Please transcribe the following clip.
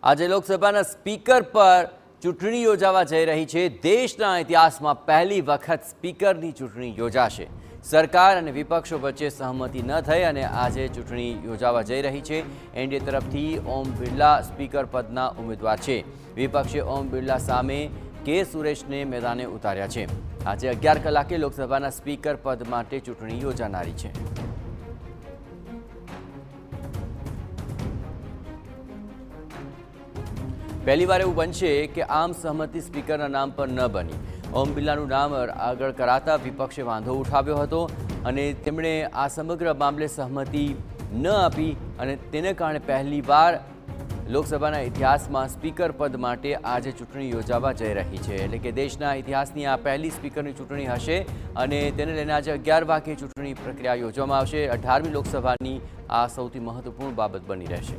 આજે લોકસભાના સ્પીકર પર ચૂંટણી યોજાવા જઈ રહી છે। દેશના ઇતિહાસમાં પહેલી વખત સ્પીકરની ચૂંટણી યોજાશે। સરકાર અને વિપક્ષો વચ્ચે સહમતિ ન થઈ અને આજે ચૂંટણી યોજાવા જઈ રહી છે। એનડીએ તરફથી ઓમ બિરલા સ્પીકર પદના ઉમેદવાર છે। વિપક્ષે ઓમ બિરલા સામે કે સુરેશને મેદાને ઉતાર્યા છે। આજે 11 કલાકે લોકસભાના સ્પીકર પદ માટે ચૂંટણી યોજાનારી છે। पहली बार એવું બનશે કે આમ સહમતિ સ્પીકરના નામ પર ન બની। ઓમ બિરલાનું નામ આગળ કરાતા વિપક્ષે વાંધો ઉઠાવ્યો હતો અને તેમણે આ સમગ્ર મામલે સહમતિ ન આપી અને તેને કારણે પહેલીવાર લોકસભાના ઇતિહાસમાં સ્પીકર પદ માટે આજે ચૂંટણી યોજાવા જઈ રહી છે। એટલે કે દેશના ઇતિહાસની આ પહેલી સ્પીકરની ચૂંટણી હશે અને તેને લઈને આજે 11 વાગ્યે ચૂંટણી પ્રક્રિયા યોજવામાં આવશે। 18મી લોકસભાની આ સૌથી મહત્વપૂર્ણ બાબત બની રહેશે।